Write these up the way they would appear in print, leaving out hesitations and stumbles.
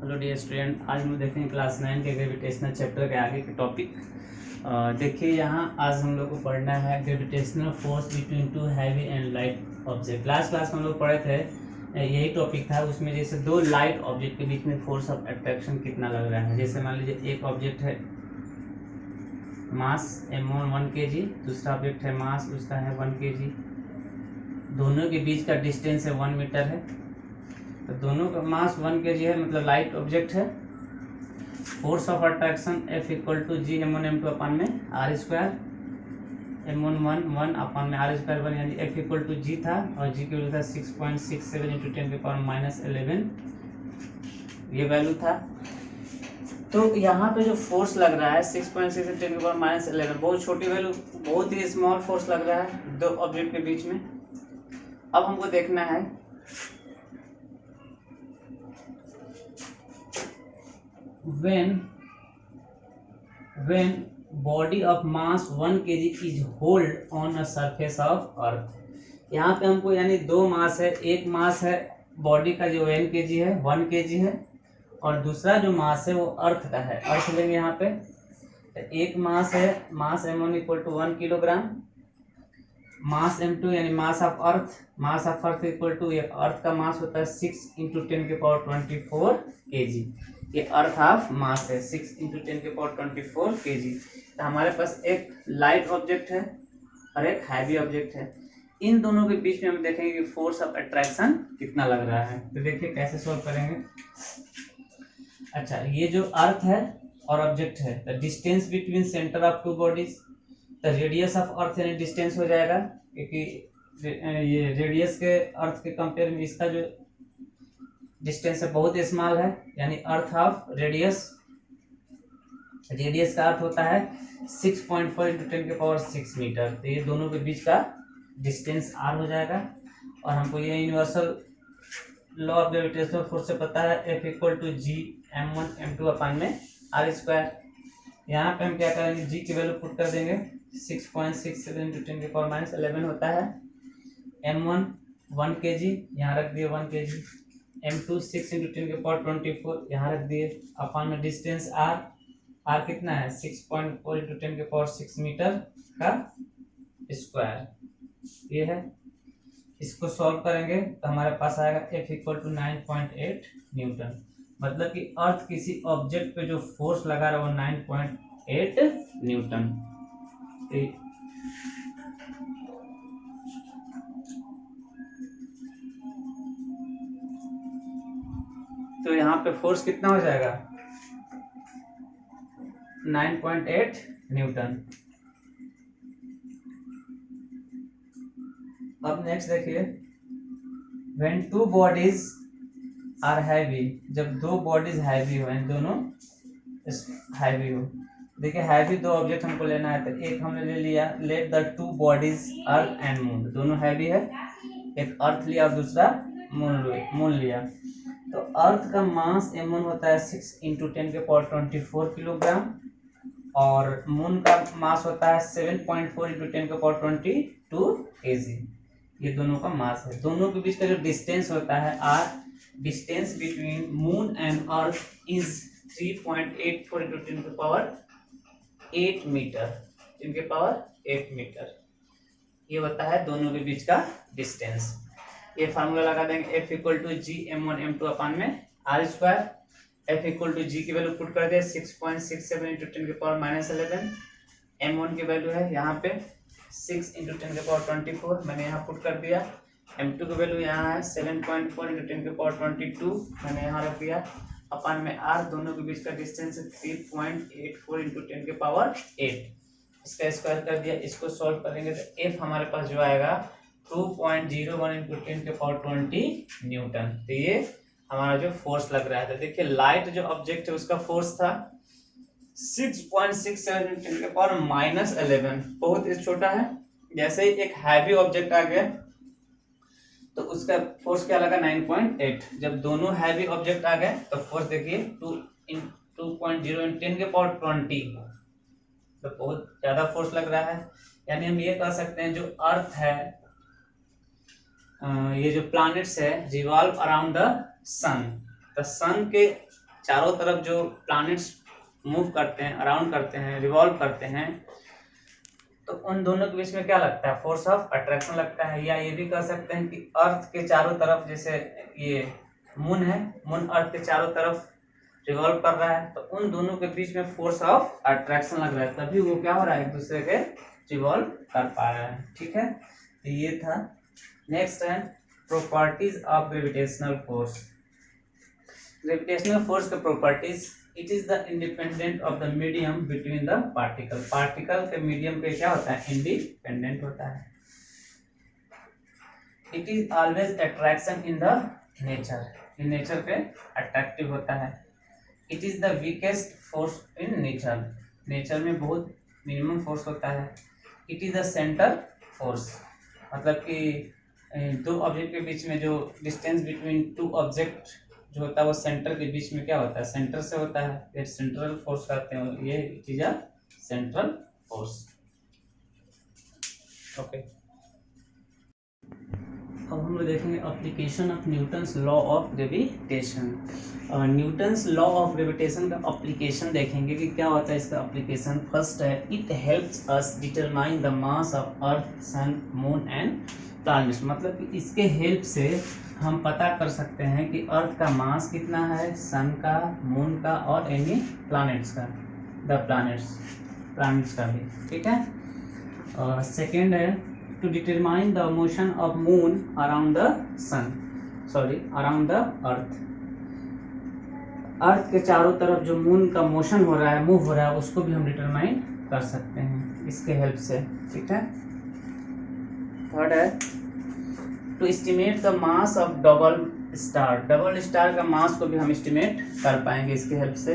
Hello dear student, आज हम देखेंगे क्लास 9 के ग्रेविटेशनल चैप्टर के आगे के टॉपिक। देखिए यहाँ आज हम लोग को पढ़ना है gravitational force between two heavy and light object. Last class में हम लोग पढ़े थे, यही टॉपिक था। उसमें जैसे दो लाइट ऑब्जेक्ट के बीच में फोर्स ऑफ अट्रैक्शन कितना लग रहा है। जैसे मान लीजिए एक ऑब्जेक्ट है मास m1 1 kg, दूसरा ऑब्जेक्ट है मास उसका है 1 kg। दोनों के बीच का डिस्टेंस है 1 मीटर है। तो दोनों का मास 1 kg है, मतलब लाइट ऑब्जेक्ट है। Force of attraction F equal to ji m1 m2 upon में r स्क्वायर, m1 1 अपान में r स्क्वायर 1, यानी F इक्वल टू जी था और जी की वैल्यू था 6.67 इंटू 10 के पावर -11, ये वैल्यू था। तो यहाँ पे जो फोर्स लग रहा है 6.6 10 के पावर -11, बहुत छोटी वैल्यू, बहुत ही स्मॉल फोर्स लग रहा है दो ऑब्जेक्ट के बीच में। अब हमको देखना है when body of mass 1 kg is hold on a surface of earth। यहाँ पे हमको यानी दो मास है, एक मास है बॉडी का जो 1 kg है 1 kg है, और दूसरा जो मास है वो अर्थ का है। अर्थ लेंगे यहाँ पे, तो एक मास है mass m1 equal to 1 kilogram, mass m2 यानी mass of earth equal to, ये अर्थ का मास होता है 6 इंटू 10 के पावर 24 kg। ये अर्थ ऑफ मास है 6 इंटू 10 के पावर 24 kg। तो हमारे पास एक लाइट ऑब्जेक्ट है और एक हैवी ऑब्जेक्ट है। इन दोनों के बीच में हम देखेंगे कि फोर्स ऑफ अट्रैक्शन कितना लग रहा है। तो देखिए कैसे सॉल्व करेंगे। अच्छा, ये जो अर्थ है और ऑब्जेक्ट है, the distance between centre of two bodies, the radius of earth यानी डिस्टेंस हो जाएगा, क्योंकि ये रेडियस के अर्थ के कंपेयर में इसका जो डिस्टेंस है बहुत स्मॉल है, यानी अर्थ ऑफ रेडियस का अर्थ होता है 6.4 इंटू 10 के पावर 6 मीटर। तो ये दोनों के बीच का डिस्टेंस r हो जाएगा। और हमको ये universal law of gravitational force से पता है F equal to ji m1 m2 upon में r स्क्वायर। यहाँ पे हम क्या करेंगे, g की वैल्यू पुट कर देंगे, 6.67 इंटू 10 के पावर -11 होता है। m1 1 kg, यहाँ रख दिए 1 kg, m2 6 इंटू 10 के पावर 24, यहाँ रख दिए, अपान में डिस्टेंस r कितना है 6.4 इंटू 10 के पावर 6 मीटर का स्क्वायर, ये है। इसको सॉल्व करेंगे तो हमारे पास आएगा F इक्वल टू 9.8 न्यूटन। मतलब कि अर्थ किसी ऑब्जेक्ट पे जो फोर्स लगा रहा है वो 9.8 न्यूटन। तो यहाँ पे फोर्स कितना हो जाएगा 9.8 न्यूटन। अब नेक्स्ट देखिए, when two bodies are heavy, जब दो बॉडीज हैवी हो, दोनों हैवी हो। देखिए हैवी दो ऑब्जेक्ट हमको लेना है, तो एक हमने ले लिया, let the two bodies earth and moon, दोनों हैवी है, एक अर्थ लिया और दूसरा मून लिया। तो अर्थ का मास m1 होता है 6 इंटू 10 के पावर 24 किलोग्राम, और मून का मास होता है 7.4 इंटू 10 के पावर 22 kg। ये दोनों का मास है। दोनों के बीच का जो डिस्टेंस होता है r, distance between moon and earth is 3.84 into 10 के पावर 8 मीटर, 10 के पावर 8 मीटर। ये होता है दोनों के बीच का डिस्टेंस। ये फार्मूला लगा देंगे, F equal to ji m1 m2 upon में r square. F equal to G की वैल्यू पुट कर दे 6.67 इंटू 10 के पावर -11, m1 की वैल्यू है यहाँ पे 6 इंटू 10 के पावर 24, मैंने यहाँ पुट कर दिया। m2 की वैल्यू यहाँ है 7.4 इंटू 10 के पावर 22, मैंने यहाँ रख दिया, अपान में r, दोनों के बीच का डिस्टेंस है 3.84 इंटू 10 के पावर 8, इसका स्क्वायर कर दिया। इसको सॉल्व करेंगे तो f हमारे पास जो आएगा 2.01 इंटू 10 के पावर 20 न्यूटन। तो ये हमारा जो फोर्स लग रहा है। तो देखिए लाइट जो ऑब्जेक्ट है उसका फोर्स था 6.67 इंटू 10 के पावर -11, बहुत ही छोटा है। जैसे ही एक हैवी ऑब्जेक्ट आ गया तो उसका फोर्स क्या लगा 9.8। जब दोनों हैवी ऑब्जेक्ट आ गए तो फोर्स देखिए 2.0 इंटू 10 के पावर 20, तो बहुत ज्यादा फोर्स लग रहा है। यानी हम ये कह सकते हैं जो अर्थ है, ये जो प्लैनेट्स है, revolve around the sun. The sun के चारों तरफ जो प्लैनेट्स मूव करते हैं, अराउंड करते हैं, रिवॉल्व करते हैं, तो उन दोनों के बीच में क्या लगता है? फोर्स ऑफ अट्रैक्शन लगता है। या ये भी कह सकते हैं कि अर्थ के चारों तरफ, जैसे ये मून है, मून अर्थ के चारों तरफ रिवॉल्व कर रहा है, तो उन दोनों के बीच में फोर्स ऑफ अट्रैक्शन लग रहा है, तभी वो क्या हो रहा है? एक दूसरे के रिवॉल्व कर पा रहा है। ठीक है, तो ये था। नेक्स्ट है properties of gravitational force. Gravitational force के properties, it is the independent of the medium between the particle. Particle के मीडियम पे क्या होता है? इंडिपेंडेंट होता है। It is always attraction in the nature, in nature पे अट्रैक्टिव होता है। It is the weakest force in nature, nature में बहुत मिनिमम फोर्स होता है। It is the centre force, मतलब कि दो ऑब्जेक्ट के बीच में जो डिस्टेंस बिटवीन टू ऑब्जेक्ट जो होता है वो सेंटर के बीच में क्या होता है? सेंटर से होता है, ये सेंट्रल फोर्स कहते हैं। ये चीज है सेंट्रल फोर्स। ओके, अब हम लोग देखेंगे application of Newton's law of gravitation. Newton's law of gravitation का एप्लीकेशन देखेंगे कि क्या होता है इसका एप्लीकेशन। फर्स्ट है, it helps us determine the mass of earth, sun, moon and planets. मतलब कि इसके हेल्प से हम पता कर सकते हैं कि अर्थ का मास कितना है, सन का, मून का और एनी प्लैनेट्स का, द प्लैनेट्स का भी। ठीक है। सेकेंड है, to determine the motion of moon around the sun, around the earth. Earth के चारों तरफ जो मून का मोशन हो रहा है, मूव हो रहा है, उसको भी हम डिटरमाइन कर सकते हैं इसके हेल्प से। ठीक है। थर्ड है, to estimate the mass of double star का मास को भी हम एस्टिमेट कर पाएंगे इसके हेल्प से।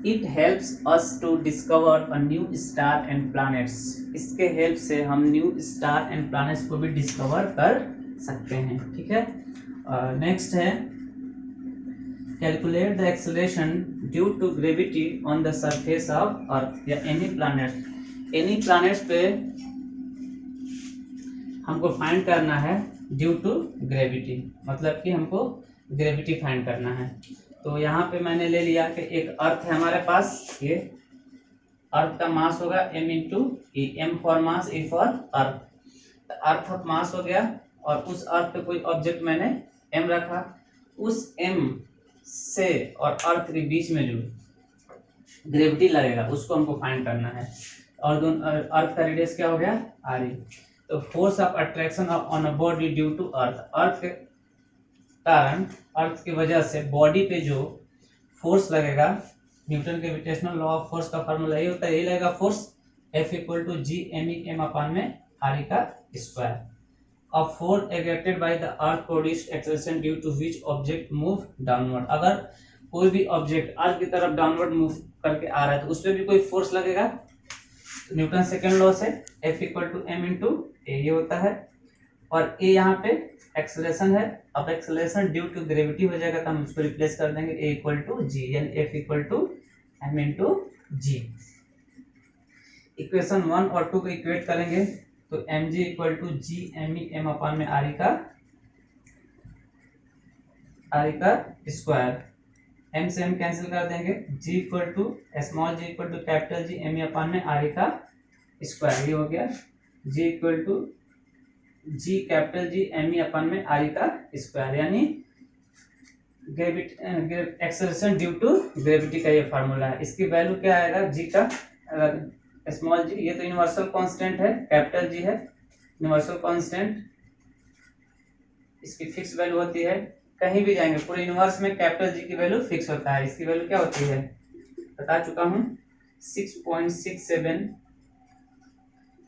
It helps us to discover a new star and planets, इसके हेल्प से हम न्यू स्टार एंड प्लैनेट्स को भी डिस्कवर कर सकते हैं। ठीक है। नेक्स्ट है, calculate the acceleration due to gravity on the surface of earth या एनी प्लैनेट्स पे हमको फाइंड करना है ड्यू टू ग्रेविटी, मतलब कि हमको ग्रेविटी फाइंड करना है। तो यहाँ पे मैंने ले लिया कि एक अर्थ है हमारे पास, ये अर्थ का मास होगा m into E, M for mass, A for earth. Earth of mass हो गया, और उस अर्थ पे कोई ऑब्जेक्ट मैंने m रखा, उस m से और अर्थ के बीच में जो ग्रेविटी लगेगा उसको हमको फाइंड करना है। और अर्थ का रेडियस क्या हो गया? r e। तो force of attraction on a body due to earth, earth के कारण, अर्थ की वजह से बॉडी पे जो फोर्स लगेगा, न्यूटन के ग्रेविटेशनल लॉ ऑफ फोर्स का फार्मूला यही होता है, यही लगेगा force F equal to G M E M upon में r का square. A force exerted by the earth produced acceleration due to which object move downward। अगर कोई भी ऑब्जेक्ट अर्थ की तरफ डाउनवर्ड मूव करके आ रहा है तो उस पर भी कोई फोर्स लगेगा। तो न्यूटन सेकेंड लॉ से F equal to M into A ये होता है, और ए यहाँ पे एक्सेलरेशन है। अब एक्सेलरेशन ड्यू टू ग्रेविटी हो जाएगा तो हम उसको रिप्लेस कर देंगे ए इक्वल टू जी, यानी F equal to M into G. Equation 1 और 2 को इक्वेट करेंगे तो M G equal to G M E M upon में आर का स्क्वायर, एम से एम कैंसिल कर देंगे, G equal to small G equal to capital G M E upon में आर का स्क्वायर, ये हो गया G equal to G capital G M E upon में आर का स्क्वायर, यानी एक्सेलरेशन ड्यू टू ग्रेविटी का ये फार्मूला है। इसकी वैल्यू क्या आएगा? जी का स्मॉल जी, ये तो यूनिवर्सल कांस्टेंट है, कैपिटल जी है यूनिवर्सल कांस्टेंट, इसकी फिक्स वैल्यू होती है। कहीं भी जाएंगे पूरे यूनिवर्स में कैपिटल जी की वैल्यू फिक्स होता है। इसकी वैल्यू क्या होती है बता चुका हूँ, 6.67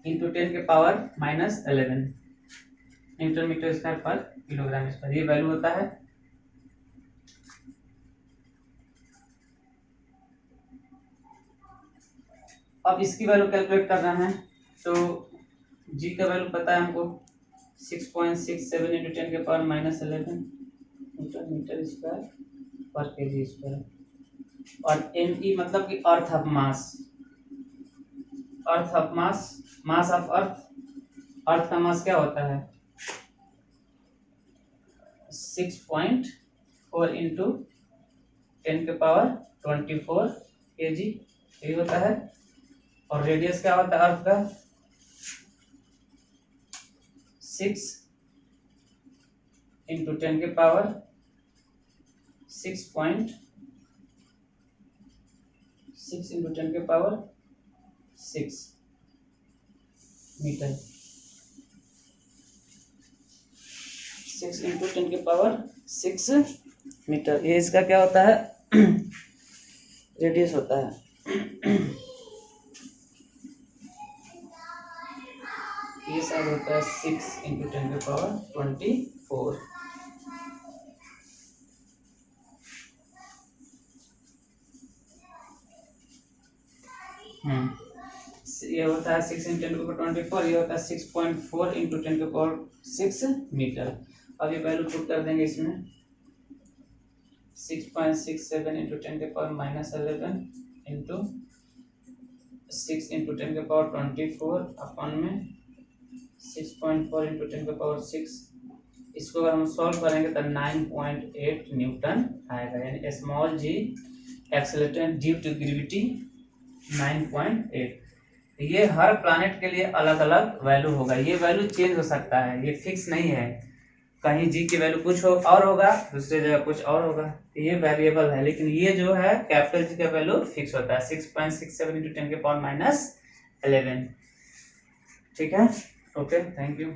इंटू 10 के power minus 11 newton metre square पर किलोग्राम स्क्वायर, ये वैल्यू होता है। अब इसकी वैल्यू कैलकुलेट करना है तो जी का वैल्यू पता है हमको, 6.67 इंटू 10 के power minus 11 newton metre square पर केजी स्क्वायर, और एम ई मतलब कि अर्थ ऑफ मास, मास ऑफ अर्थ का मास क्या होता है 6.4 इंटू 10⁻24 kg यही होता है। और रेडियस क्या होता है अर्थ का 6 × 10⁻6 मीटर, 6 × 10⁻6 मीटर, ये इसका क्या होता है रेडियस होता है। ये साइड होता है 6 × 10⁻24। ये होता है 6 × 10⁻24, ये होता है 6.4 × 10⁻6 मीटर। अब ये वैल्यू पुट कर देंगे इसमें 6.67 × 10⁻11 इंटू 6 × 10⁻24 अपन में 6.4 × 10⁻6। इसको अगर हम सॉल्व करेंगे तो 9.8 न्यूटन आएगा, यानी small G acceleration due to gravity 9.8। ये हर प्लैनेट के लिए अलग अलग वैल्यू होगा, ये वैल्यू चेंज हो सकता है, ये फिक्स नहीं है, कहीं जी की वैल्यू कुछ और होगा, दूसरी जगह कुछ और होगा, ये वेरिएबल है। लेकिन ये जो है कैपिटल जी का वैल्यू फिक्स होता है 6.67 × 10⁻11। ठीक है, ओके, थैंक यू।